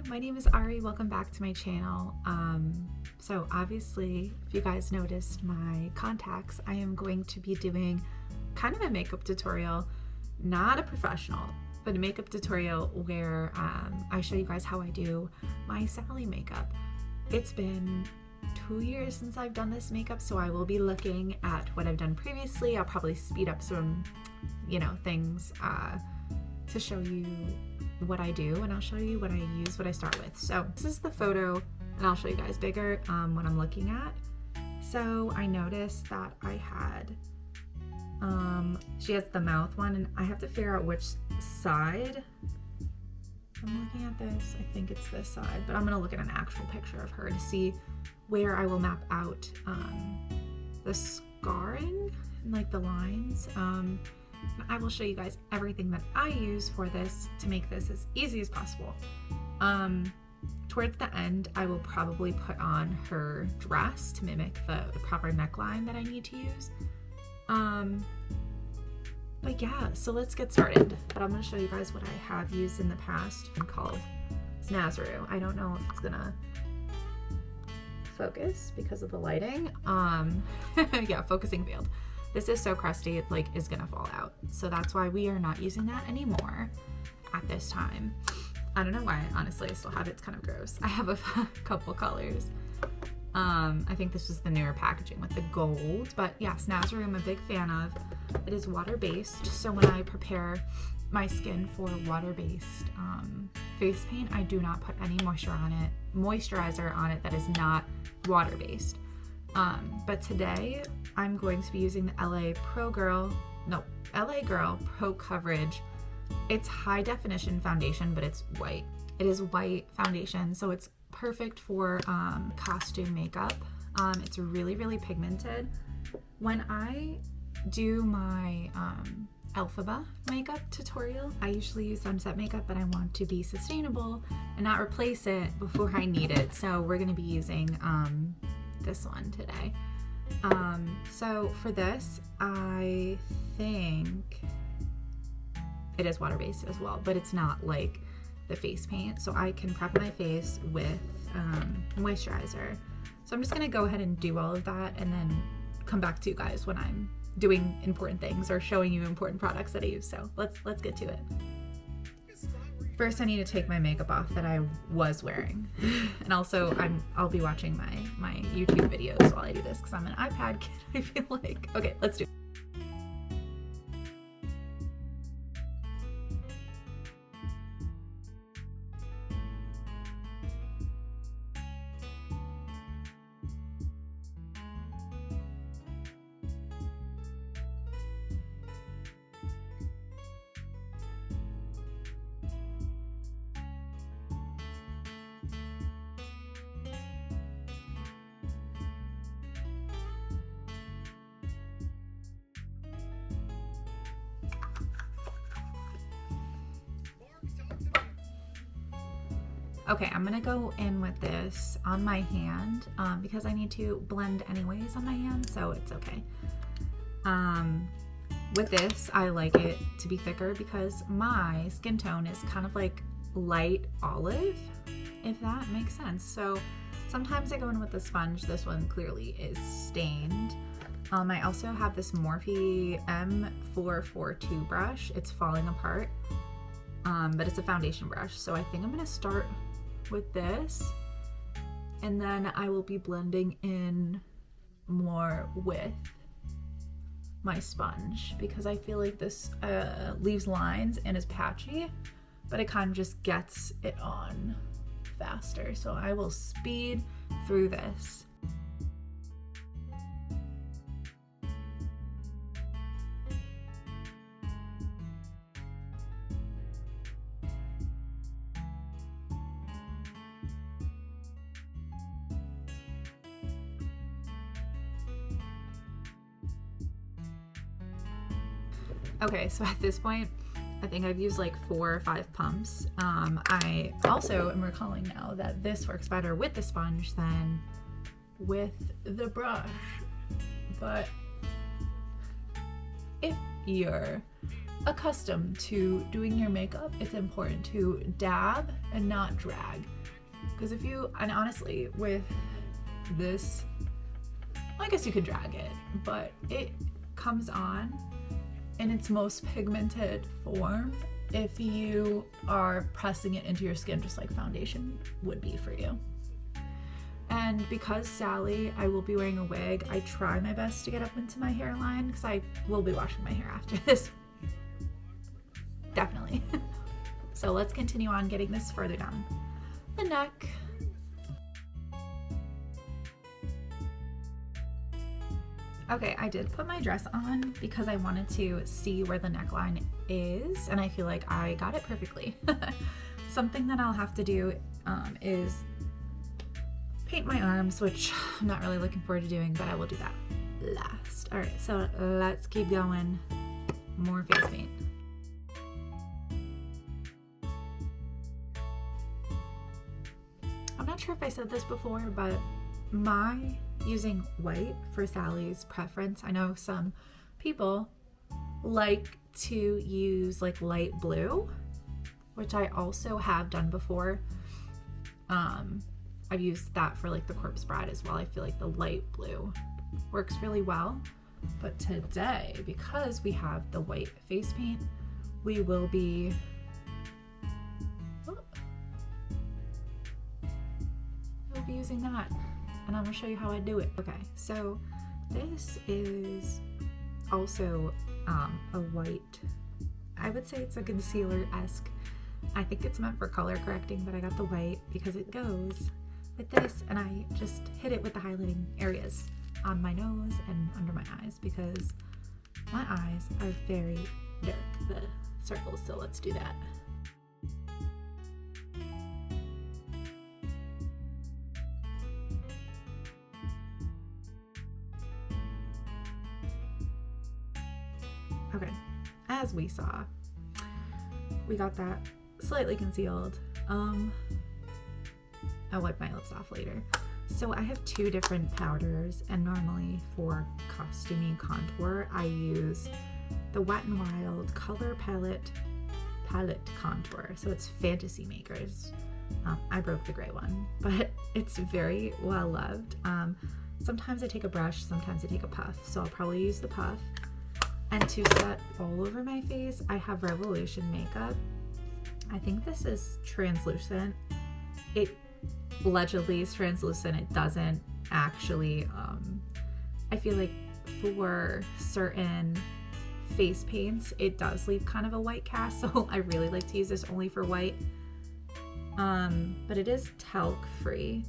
Hi, my name is Ari. Welcome back to my channel. So obviously, if you guys noticed my contacts, I am going to be doing kind of a makeup tutorial, not a professional, but a makeup tutorial where I show you guys how I do my Sally makeup. It's been 2 years since I've done this makeup, so I will be looking at what I've done previously. I'll probably speed up some, things to show you what I do, and I'll show you what I use, what I start with. So this is the photo, and I'll show you guys bigger what I'm looking at. So I noticed that I had, she has the mouth one, and I have to figure out which side. I'm looking at this, I think it's this side, but I'm gonna look at an actual picture of her to see where I will map out the scarring and like the lines. I will show you guys everything that I use for this to make this as easy as possible. Towards the end, I will probably put on her dress to mimic the proper neckline that I need to use. But yeah, so let's get started. But I'm gonna show you guys what I have used in the past called Snazaroo. I don't know if it's gonna focus because of the lighting. Yeah, focusing failed. This is so crusty, it is gonna fall out. So that's why we are not using that anymore at this time. I don't know why, honestly, I still have it. It's kind of gross. I have a couple colors. I think this was the newer packaging with the gold, but yeah, Snazaroo I'm a big fan of. It is water-based, so when I prepare my skin for water-based face paint, I do not put any moisturizer on it that is not water-based. But today I'm going to be using the LA Girl Pro Coverage. It's high definition foundation, but it's white. It is white foundation, so it's perfect for costume makeup. It's really, really pigmented. When I do my Elphaba makeup tutorial, I usually use Sunset makeup, but I want to be sustainable and not replace it before I need it. So we're gonna be using this one today. So for this, I think it is water-based as well, but it's not like the face paint, so I can prep my face with moisturizer. So I'm just gonna go ahead and do all of that and then come back to you guys when I'm doing important things or showing you important products that I use. So let's get to it. First, I need to take my makeup off that I was wearing. And also, I'll be watching my YouTube videos while I do this because I'm an iPad kid, I feel like. Okay, let's do it. Okay, I'm gonna go in with this on my hand because I need to blend anyways on my hand, so it's okay. With this, I like it to be thicker because my skin tone is kind of like light olive, if that makes sense. So sometimes I go in with a sponge. This one clearly is stained. I also have this Morphe M442 brush. It's falling apart, but it's a foundation brush. So I think I'm gonna start with this, and then I will be blending in more with my sponge because I feel like this leaves lines and is patchy, but it kind of just gets it on faster. So I will speed through this. Okay, so at this point, I think I've used like 4 or 5 pumps. I also am recalling now that this works better with the sponge than with the brush. But if you're accustomed to doing your makeup, it's important to dab and not drag. Because if you, and honestly, with this, I guess you could drag it, but it comes on in its most pigmented form if you are pressing it into your skin just like foundation would be for you. And because Sally, I will be wearing a wig, I try my best to get up into my hairline because I will be washing my hair after this. Definitely. So let's continue on getting this further down the neck. Okay, I did put my dress on because I wanted to see where the neckline is, and I feel like I got it perfectly. Something that I'll have to do is paint my arms, which I'm not really looking forward to doing, but I will do that last. All right, so let's keep going. More face paint. I'm not sure if I said this before, but my using white for Sally's preference. I know some people like to use like light blue, which I also have done before. I've used that for like the corpse bride as well. I feel like the light blue works really well. But today, because we have the white face paint, we will be using that. And I'm gonna show you how I do it. Okay, so this is also a white, I would say it's a concealer-esque. I think it's meant for color correcting, but I got the white because it goes with this, and I just hit it with the highlighting areas on my nose and under my eyes because my eyes are very dark, the circles, so let's do that. Okay, as we saw, we got that slightly concealed. I'll wipe my lips off later. So I have two different powders, and normally for costumey contour, I use the Wet n Wild Color Palette Contour. So it's Fantasy Makers. I broke the gray one, but it's very well loved. Sometimes I take a brush, sometimes I take a puff. So I'll probably use the puff. And to set all over my face, I have Revolution makeup. I think this is translucent. It allegedly is translucent. It doesn't actually. I feel like for certain face paints, it does leave kind of a white cast. So I really like to use this only for white. But it is talc free,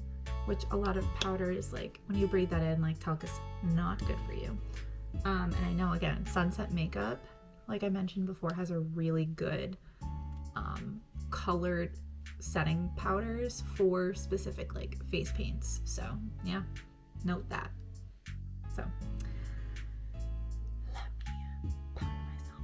which a lot of powders, like when you breathe that in, like talc is not good for you. And I know, again, Sunset Makeup, like I mentioned before, has a really good colored setting powders for specific like face paints. So yeah, note that. So let me powder myself.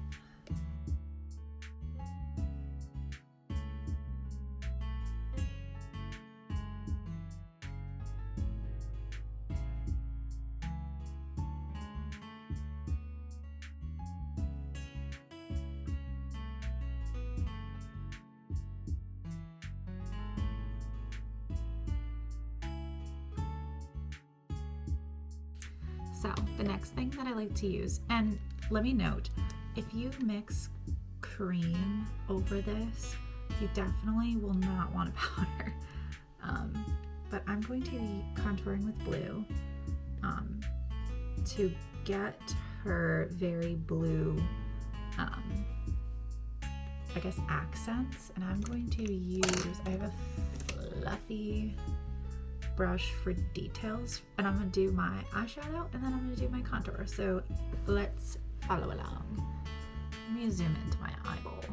So the next thing that I like to use, and let me note, if you mix cream over this, you definitely will not want to powder. But I'm going to be contouring with blue to get her very blue, I guess, accents. And I'm going to use, I have a fluffy brush for details, and I'm gonna do my eyeshadow and then I'm gonna do my contour. So let's follow along. Let me zoom into my eyeball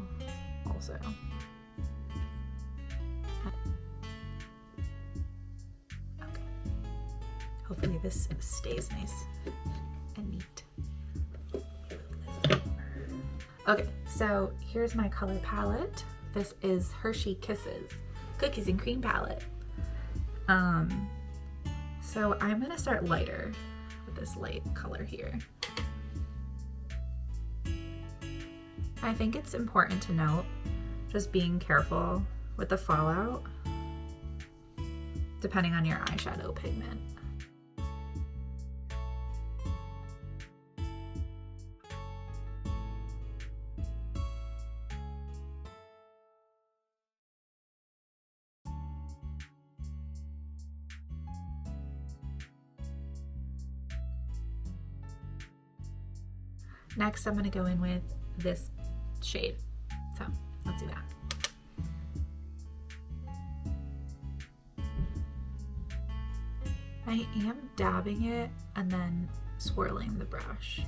also. Okay. Hopefully this stays nice and neat. Okay, so here's my color palette. This is Hershey Kisses Cookies and Cream palette. So I'm gonna start lighter with this light color here. I think it's important to note just being careful with the fallout depending on your eyeshadow pigment. Next, I'm going to go in with this shade. So let's do that. I am dabbing it and then swirling the brush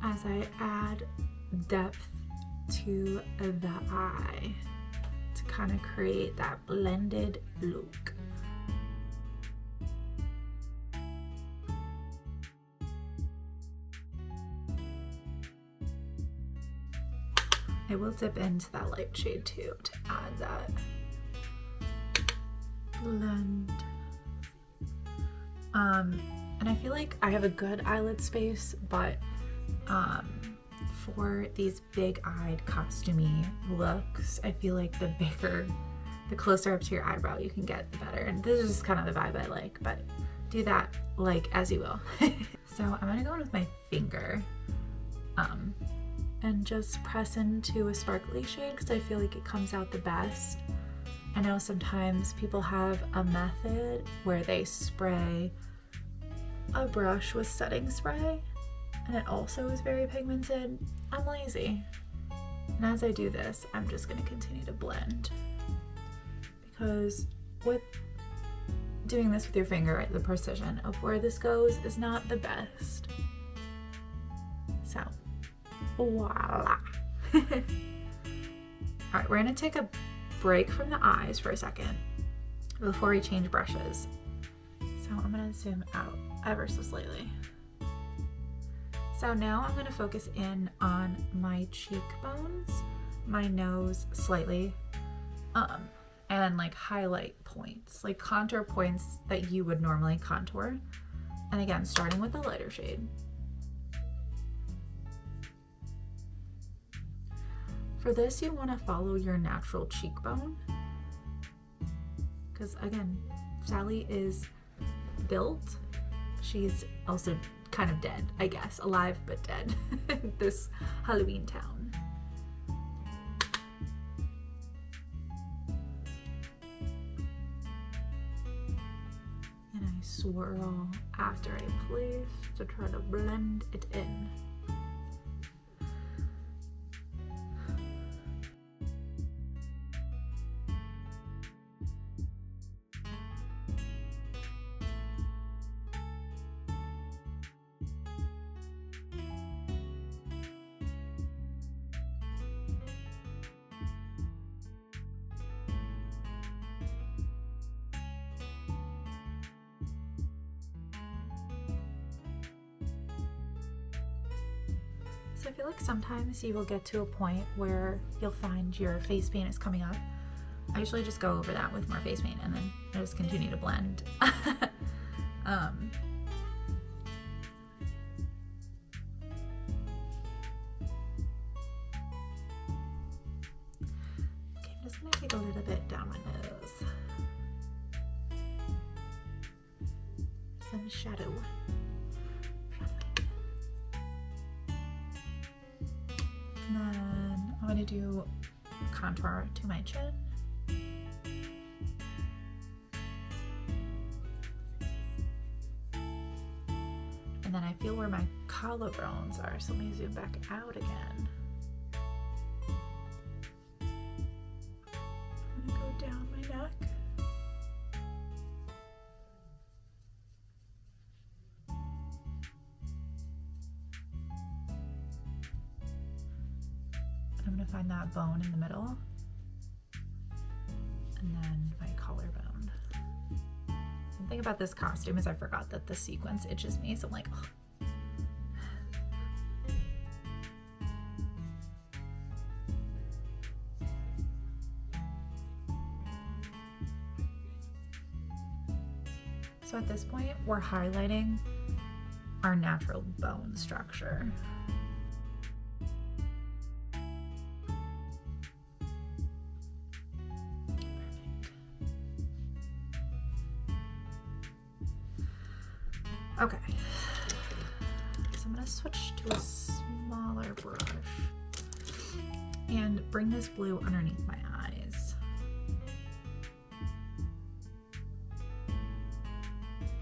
as I add depth to the eye to kind of create that blended look. I will dip into that light shade too to add that blend. And I feel like I have a good eyelid space, but for these big-eyed costumey looks, I feel like the closer up to your eyebrow you can get, the better. And this is just kind of the vibe I like, but do that like as you will. So I'm gonna go in with my finger and just press into a sparkly shade because I feel like it comes out the best. I know sometimes people have a method where they spray a brush with setting spray and it also is very pigmented. I'm lazy. And as I do this, I'm just going to continue to blend because with doing this with your finger, the precision of where this goes is not the best. So, voila. All right, we're going to take a break from the eyes for a second before we change brushes. So I'm going to zoom out ever so slightly. So now I'm going to focus in on my cheekbones, my nose slightly, and like highlight points, like contour points that you would normally contour. And again, starting with the lighter shade. For this, you want to follow your natural cheekbone because again, Sally is built. She's also kind of dead, I guess, alive but dead. This Halloween town. And I swirl after I place to try to blend it in. So I feel like sometimes you will get to a point where you'll find your face paint is coming up. I usually just go over that with more face paint and then I just continue to blend. Okay, I'm just gonna take a little bit down my nose. Some shadow. And then I'm going to do contour to my chin. And then I feel where my collarbones are, so let me zoom back out again. I'm going to go down my neck. I'm going to find that bone in the middle and then my collarbone. Something about this costume is I forgot that the sequence itches me, so I'm like, ugh. So at this point, we're highlighting our natural bone structure. Okay. So I'm gonna switch to a smaller brush and bring this blue underneath my eyes.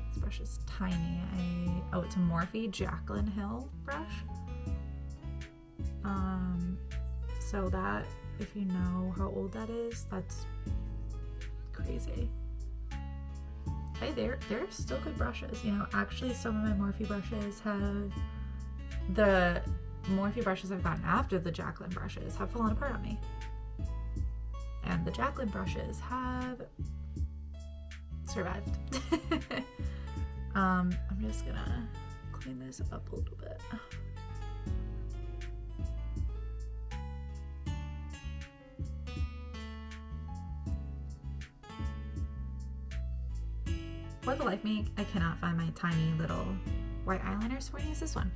This brush is tiny. Oh, it's a Morphe Jaclyn Hill brush. So that, if you know how old that is, that's crazy. Hey, they're still good brushes. You know, actually some of my Morphe brushes have, the Morphe brushes I've gotten after the Jaclyn brushes have fallen apart on me. And the Jaclyn brushes have survived. I'm just gonna clean this up a little bit. For the life of me, I cannot find my tiny little white eyeliner, so we're gonna use this one,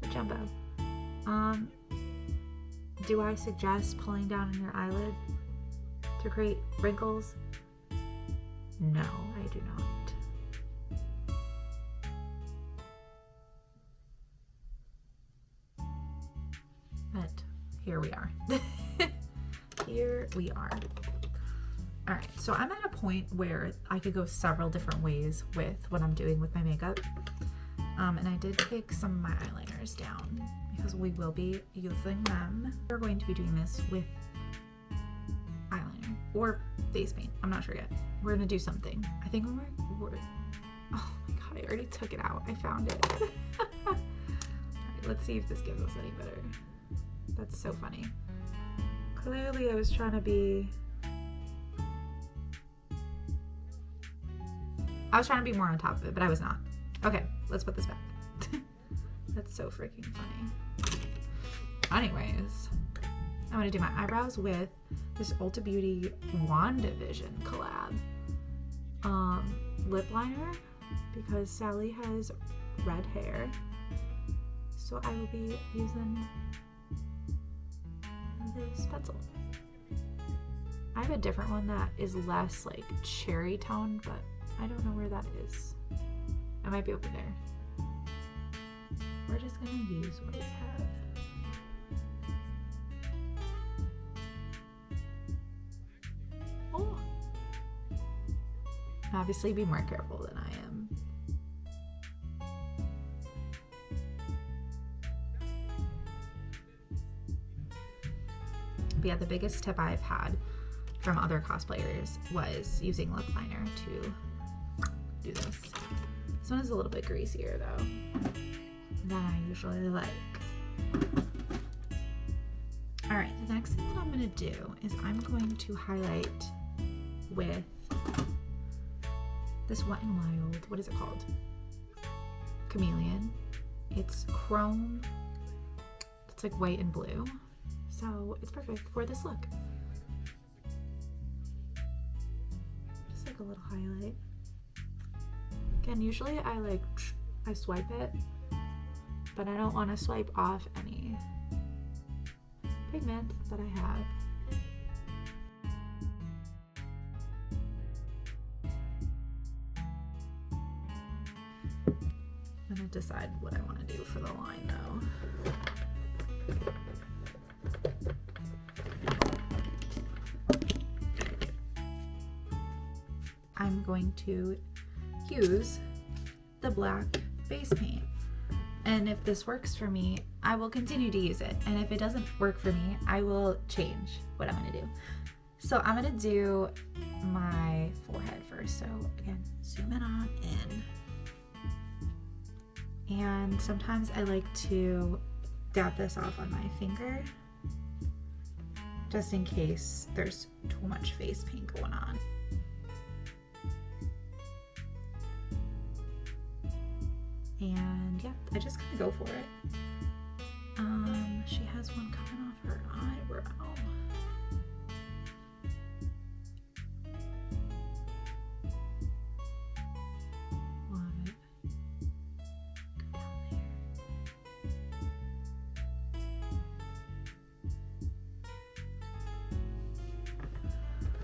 the Jumbo. Do I suggest pulling down on your eyelid to create wrinkles? No, I do not. But here we are. Here we are. All right, so I'm at a point where I could go several different ways with what I'm doing with my makeup. And I did take some of my eyeliners down because we will be using them. We're going to be doing this with eyeliner or face paint. I'm not sure yet. We're gonna do something. I think we're oh my God, I already took it out. I found it. All right, let's see if this gives us any better. That's so funny. Clearly I was trying to be more on top of it, but I was not. Okay, let's put this back. That's so freaking funny. Anyways, I'm gonna do my eyebrows with this Ulta Beauty WandaVision collab lip liner because Sally has red hair, so I will be using this pencil. I have a different one that is less like cherry toned, but I don't know where that is. It might be over there. We're just gonna use what we have. Oh! Obviously be more careful than I am. But yeah, the biggest tip I've had from other cosplayers was using lip liner to do this. This one is a little bit greasier though than I usually like. All right, the next thing that I'm gonna do is I'm going to highlight with this Wet n Wild, what is it called? Chameleon. It's chrome. It's like white and blue. So it's perfect for this look. Just like a little highlight. Again, usually I swipe it, but I don't want to swipe off any pigment that I have. I'm gonna decide what I want to do for the line though. I'm going to use the black base paint, and if this works for me, I will continue to use it, and if it doesn't work for me, I will change what I'm gonna do. So I'm gonna do my forehead first. So again, zoom in on in, and sometimes I like to dab this off on my finger just in case there's too much face paint going on. And yeah, I just kind of go for it. She has one coming off her eyebrow. Love it. Go down there.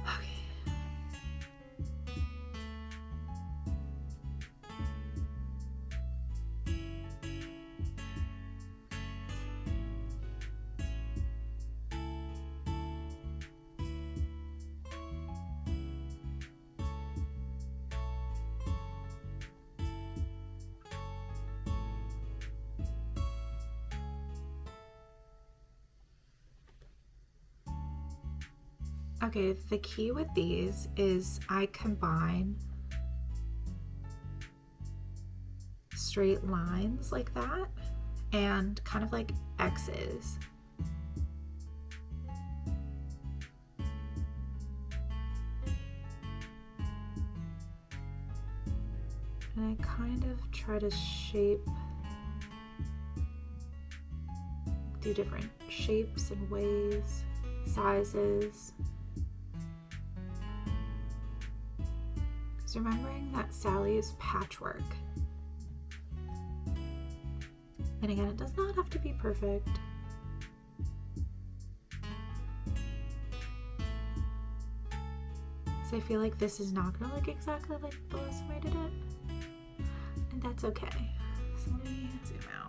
Okay. Okay, the key with these is I combine straight lines like that and kind of like X's. And I kind of try to do different shapes and ways, sizes. Because remembering that Sally is patchwork. And again, it does not have to be perfect. So I feel like this is not gonna look exactly like the last time I did it. And that's okay. So let me zoom out.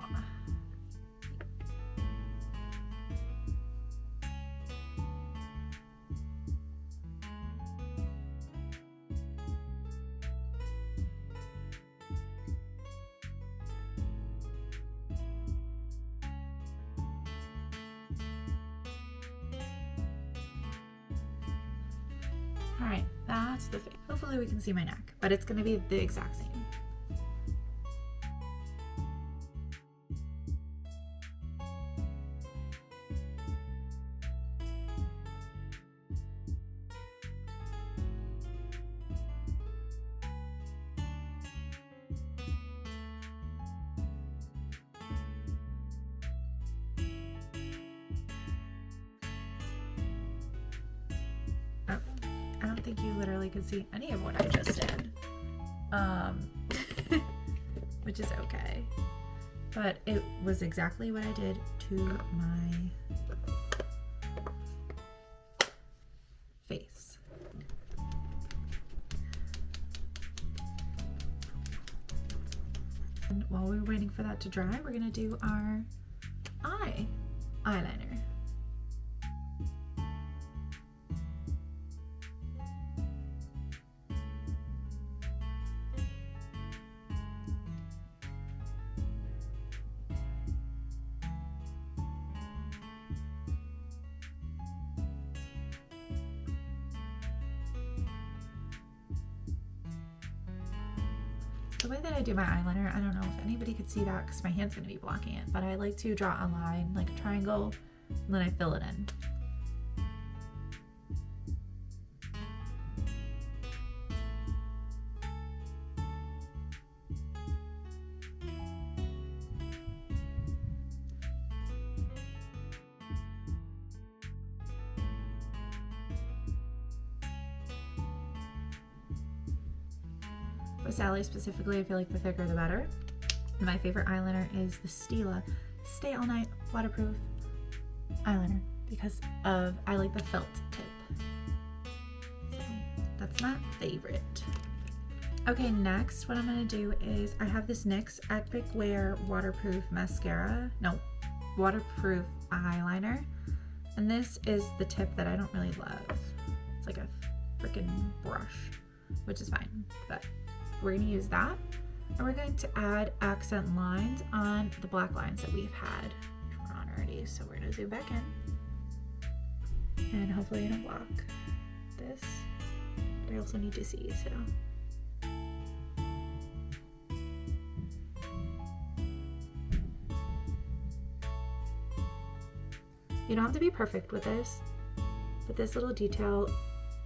All right, that's the face. Hopefully we can see my neck, but it's gonna be the exact same. I don't think you literally could see any of what I just did, which is okay, but it was exactly what I did to my face. And while we're waiting for that to dry, we're gonna do our eyeliner. The way that I do my eyeliner, I don't know if anybody could see that because my hand's going to be blocking it, but I like to draw a line, like a triangle, and then I fill it in. With Sally specifically, I feel like the thicker the better. And my favorite eyeliner is the Stila Stay All Night Waterproof Eyeliner because I like the felt tip. So that's my favorite. Okay, next what I'm gonna do is I have this NYX Epic Wear Waterproof Waterproof Eyeliner. And this is the tip that I don't really love. It's like a freaking brush, which is fine, but we're going to use that, and we're going to add accent lines on the black lines that we've had, which we're on already. So we're going to zoom back in, and hopefully it'll block this, but I also need to see, so. You don't have to be perfect with this, but this little detail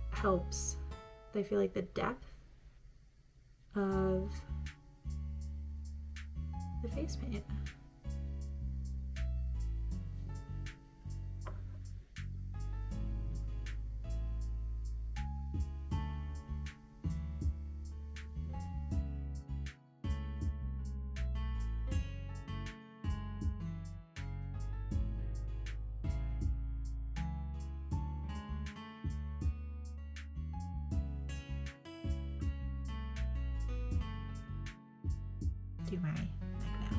helps. I feel like the depth of the face paint. Do my neck now.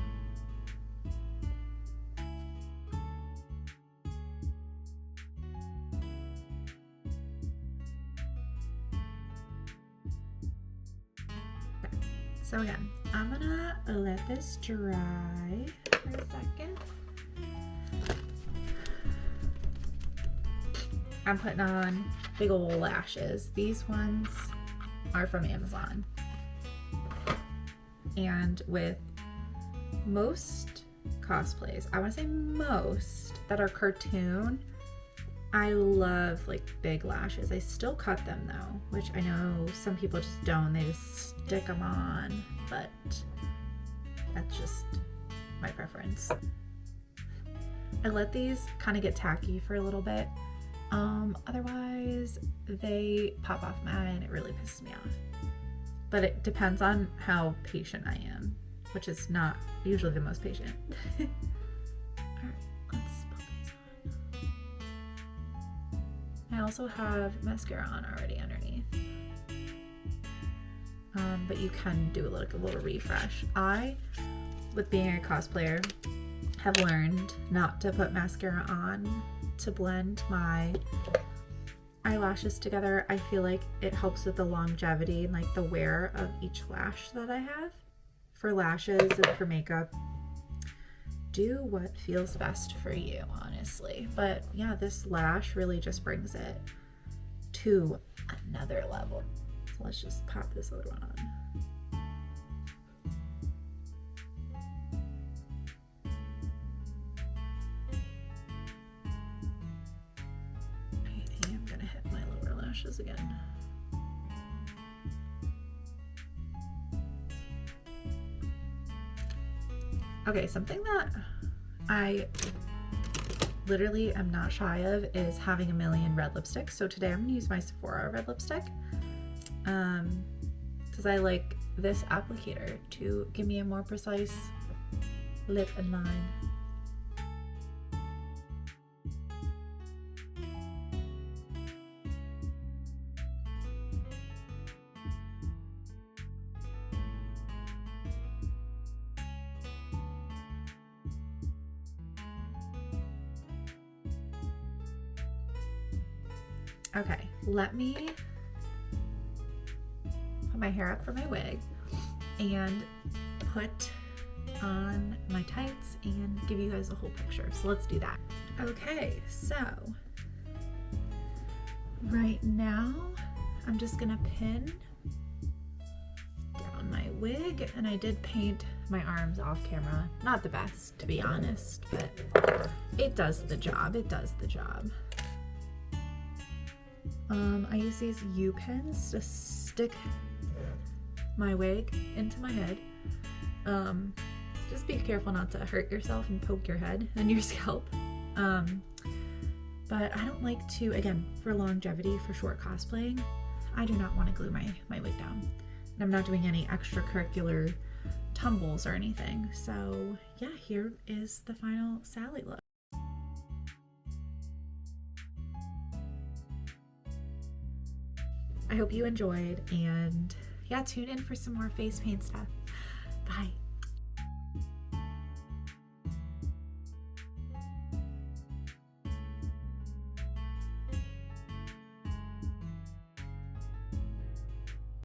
Okay. So again, I'm gonna let this dry for a second. I'm putting on big old lashes. These ones are from Amazon. And with most cosplays, I want to say most, that are cartoon, I love like big lashes. I still cut them though, which I know some people just don't. They just stick them on, but that's just my preference. I let these kind of get tacky for a little bit. Otherwise they pop off my eye and it really pisses me off. But it depends on how patient I am, which is not usually the most patient. Alright, let's put these on. I also have mascara on already underneath. But you can do like a little refresh. I, with being a cosplayer, have learned not to put mascara on to blend my eyelashes together. I feel like it helps with the longevity and like the wear of each lash that I have. For lashes and for makeup, do what feels best for you, honestly. But yeah, this lash really just brings it to another level. So let's just pop this other one on. I am gonna hit my lower lashes again. Okay, something that I literally am not shy of is having a million red lipsticks. So today I'm gonna use my Sephora red lipstick because I like this applicator to give me a more precise lip and line. Okay, let me put my hair up for my wig and put on my tights and give you guys a whole picture. So let's do that. Okay, so right now I'm just gonna pin down my wig, and I did paint my arms off camera. Not the best, to be honest, but it does the job. It does the job. I use these U-pins to stick my wig into my head. Just be careful not to hurt yourself and poke your head and your scalp. But I don't like to, again, for longevity, for short cosplaying, I do not want to glue my wig down. And I'm not doing any extracurricular tumbles or anything. So yeah, here is the final Sally look. I hope you enjoyed, and yeah, tune in for some more face paint stuff. Bye.